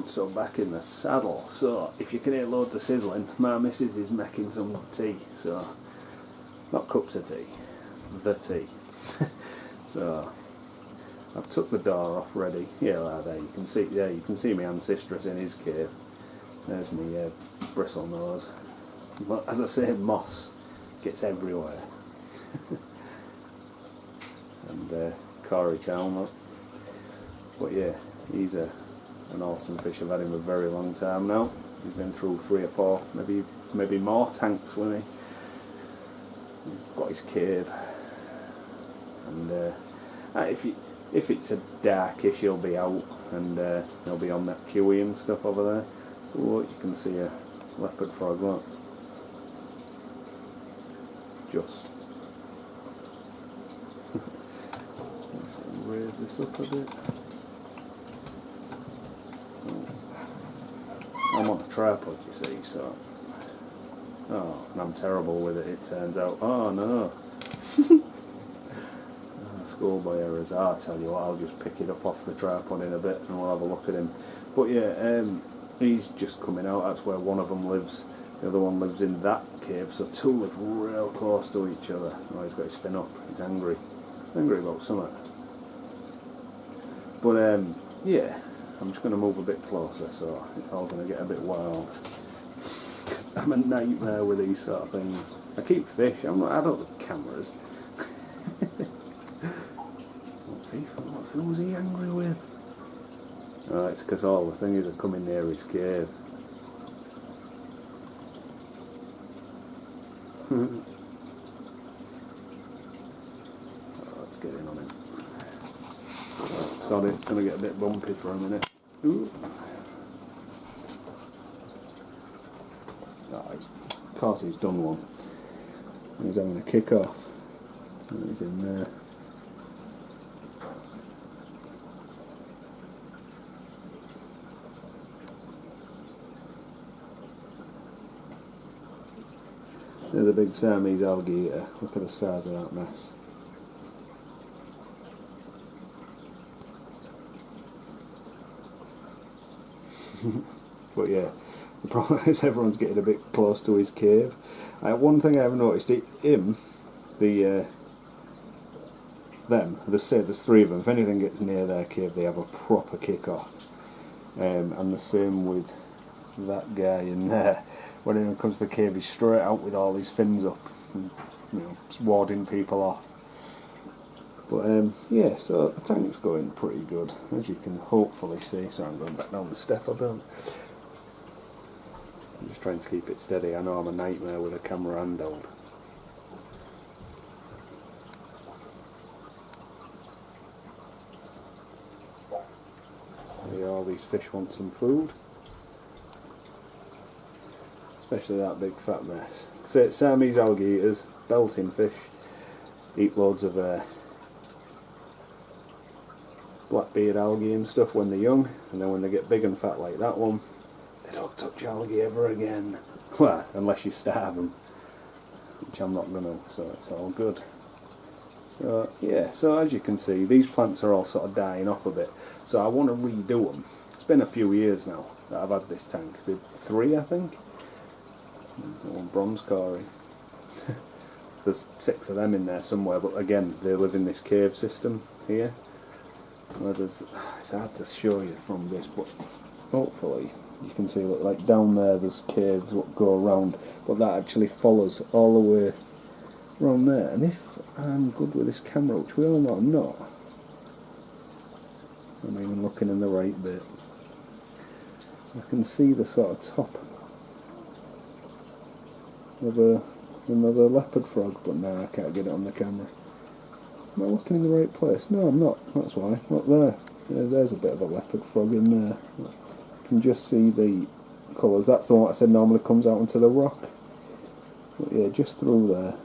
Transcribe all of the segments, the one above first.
So back in the saddle. So if you can hear loads of sizzling, my missus is making some tea. So not cups of tea, the tea. So I've took the door off ready. Yeah, there you can see. Yeah, you can see my ancestors in his cave. There's me bristle nose. But as I say, moss gets everywhere. And Corey Town, look. But yeah, he's an awesome fish. I've had him a very long time now. He's been through 3 or 4, maybe more tanks with me. He's got his cave, and if it's a darkish, he'll be out, and he'll be on that kiwi and stuff over there. Oh, you can see a leopard frog, look. Just raise this up a bit. I'm on a tripod, you see, so... Oh, and I'm terrible with it, it turns out. Oh, no. Schoolboy errors. I'll tell you what, I'll just pick it up off the tripod in a bit and we'll have a look at him. But yeah, he's just coming out. That's where one of them lives. The other one lives in that cave, so 2 live real close to each other. Oh, he's got his fin up. He's angry. Angry about something. But yeah, I'm just going to move a bit closer, so it's all going to get a bit wild. I'm a nightmare with these sort of things. I keep fish. I don't look at cameras. Who's he angry with? Oh, it's because all the things are coming near his cave. Oh, let's get in on him. Sorry, it's going to get a bit bumpy for a minute. Ooh. Oh, of course he's done one. He's having a kick off. And he's in there. There's a big Siamese alligator. Look at the size of that mess. But yeah, the problem is everyone's getting a bit close to his cave. One thing I have noticed, them, there's 3 of them, if anything gets near their cave they have a proper kick off. And the same with that guy in there. When anyone comes to the cave, he's straight out with all his fins up, and, just warding people off. But yeah, so the tank's going pretty good, as you can hopefully see. So I'm going back down the step a bit. I'm just trying to keep it steady. I know I'm a nightmare with a camera handheld. Yeah, all these fish want some food. Especially that big fat mess. So it's Siamese alligators, belting fish, eat loads of blackbeard algae and stuff when they're young, and then when they get big and fat like that one, they don't touch algae ever again. Well, unless you starve them, which I'm not going to, so it's all good. So yeah, so as you can see, these plants are all sort of dying off a bit, so I want to redo them. It's been a few years now that I've had this tank, 3 I think. One bronze Cory. There's 6 of them in there somewhere, but again, they live in this cave system here. It's hard to show you from this, but hopefully you can see, look, like down there there's caves that go around, but that actually follows all the way around there. And if I'm good with this camera, which we all know I'm not, I'm even looking in the right bit, I can see the sort of top of another leopard frog, but now I can't get it on the camera. Am I looking in the right place? No, I'm not. That's why. Look there. There's a bit of a leopard frog in there. You can just see the colours. That's the one I said normally comes out onto the rock. But yeah, just through there,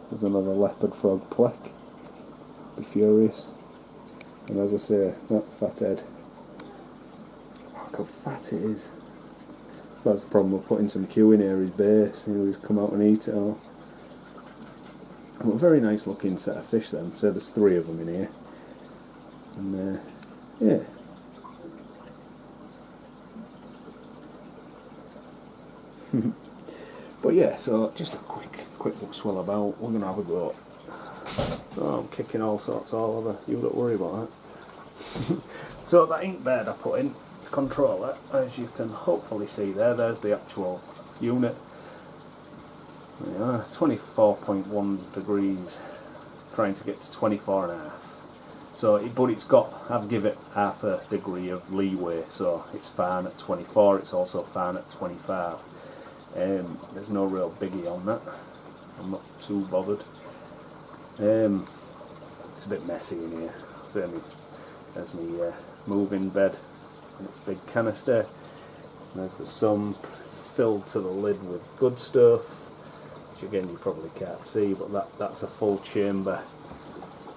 there's another leopard frog, plec. Be furious. And as I say, that fat head. Look how fat it is. That's the problem with putting some Q in here, his base. He'll just come out and eat it all. But a very nice looking set of fish then. So there's 3 of them in here. And yeah. But yeah, so just a quick little swill about. We're gonna have a go. Oh, I'm kicking all sorts all over. You don't worry about that. So that inkbird I put in the controller, as you can hopefully see there's the actual unit. There you are, 24.1 degrees, trying to get to 24.5. So, but it's got, I've given it half a degree of leeway, so it's fine at 24, it's also fine at 25. There's no real biggie on that. I'm not too bothered. It's a bit messy in here. There's my moving bed, and its big canister. And there's the sump filled to the lid with good stuff, which again you probably can't see, but that's a full chamber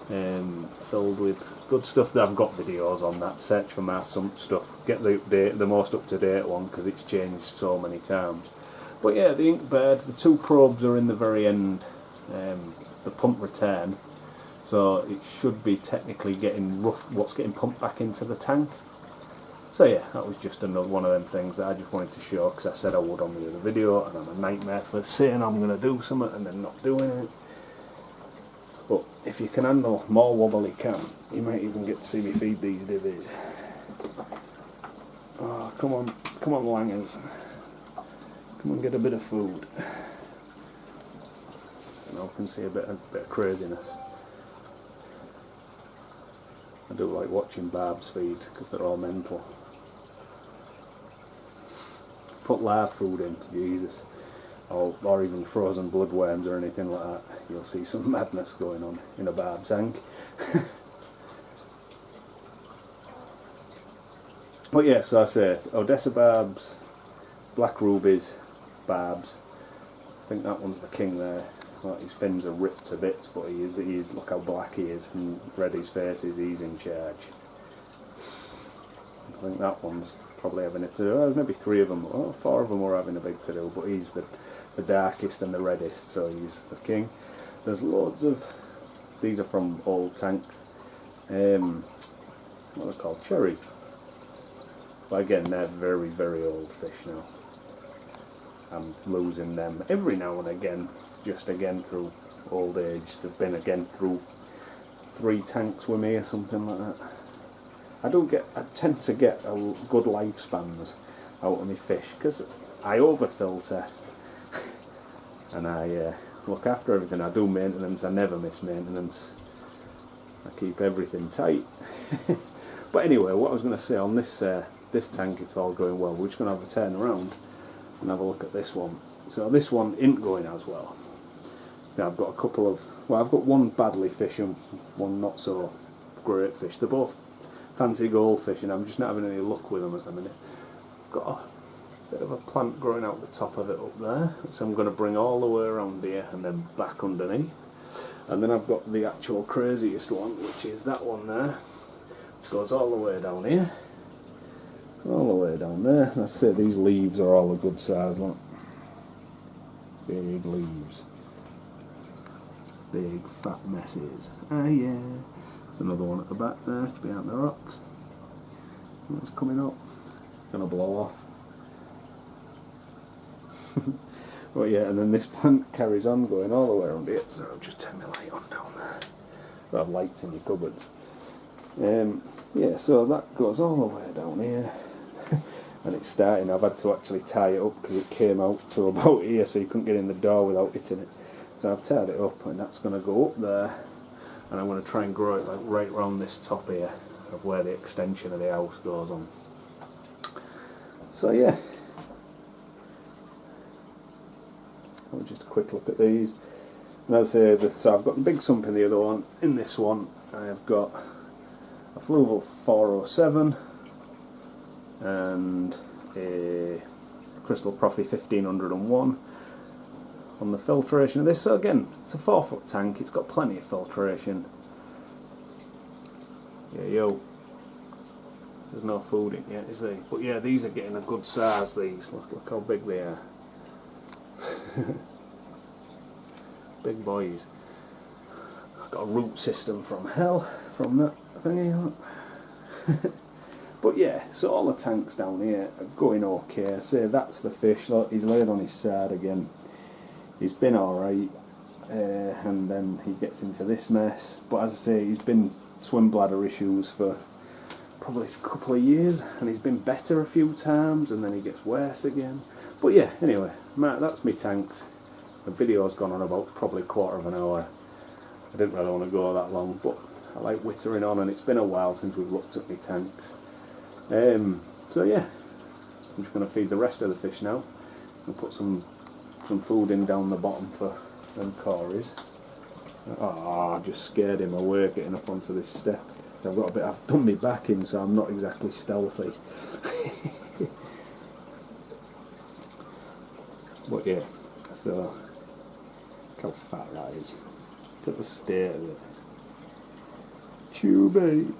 filled with good stuff. I've got videos on that. Search for my sump stuff. Get the most up-to-date one because it's changed so many times. But yeah, the inkbird, the two probes are in the very end, the pump return, so it should be technically getting what's getting pumped back into the tank. So yeah, that was just another one of them things that I just wanted to show because I said I would on the other video, and I'm a nightmare for saying I'm going to do something and then not doing it. But if you can handle more wobble you can, you might even get to see me feed these divvies. Oh, come on langers. Come and get a bit of food. And I can see a bit of craziness. I do like watching barbs feed because they're all mental. Put live food in, Jesus, or even frozen bloodworms or anything like that. You'll see some madness going on in a barb tank. But yeah, so I say Odessa barbs, black rubies, barbs. I think that one's the king there. Well, his fins are ripped to bits, but he is, look how black he is, and red his face is, he's in charge. I think that one's probably having a to-do. Maybe 3 of them, or 4 of them were having a big to-do, but he's the darkest and the reddest, so he's the king. There's loads of, these are from old tanks, what are they called, cherries. But again, they're very, very old fish now. I'm losing them every now and again, just again through old age. They've been again through 3 tanks with me or something like that. I tend to get good lifespans out of my fish because I overfilter and I look after everything. I do maintenance, I never miss maintenance. I keep everything tight. But anyway, what I was going to say on this this tank, it's all going well. We're just going to have a turn around and have a look at this one. So this one isn't going as well. Now I've got a couple of, well, I've got one badly fish and one not so great fish. They're both fancy goldfish and I'm just not having any luck with them at the minute. I've got a bit of a plant growing out the top of it up there, so I'm going to bring all the way around here and then back underneath. And then I've got the actual craziest one, which is that one there, which goes all the way down here. All the way down there. I say these leaves are all a good size, look. Big leaves. Big fat messes. Ah yeah. There's another one at the back there, behind the rocks. It's coming up. It's gonna blow off. Well yeah, and then this plant carries on going all the way around here, so I'll just turn my light on down there. I'll have lights in your cupboards. Yeah, so that goes all the way down here. And it's starting, I've had to actually tie it up because it came out to about here, so you couldn't get in the door without hitting it. So I've tied it up and that's going to go up there, and I'm going to try and grow it like right round this top here of where the extension of the house goes on. So yeah, just a quick look at these. And as I say, so I've got the big sump in the other one. In this one I've got a Fluval 407 and a Crystal Profi 1501 on the filtration of this. So again, it's a 4-foot tank, it's got plenty of filtration. Yeah, yo, there's no food in yet, is there? But yeah, these are getting a good size, these. Look how big they are. Big boys. Got a root system from hell from that thingy. But yeah, so all the tanks down here are going okay. Say that's the fish. Look, he's laid on his side again. He's been alright, and then he gets into this mess. But as I say, he's been swim bladder issues for probably a couple of years, and he's been better a few times, and then he gets worse again. But yeah, anyway, that's me tanks. The video's gone on about probably a quarter of an hour. I didn't really want to go that long, but I like wittering on, and it's been a while since we've looked at my tanks. So yeah, I'm just going to feed the rest of the fish now and put some food in down the bottom for them cories. Oh, I just scared him away getting up onto this step. I've done my back in, so I'm not exactly stealthy. But yeah, so look how fat that is. Look at the state of it. Chew, mate.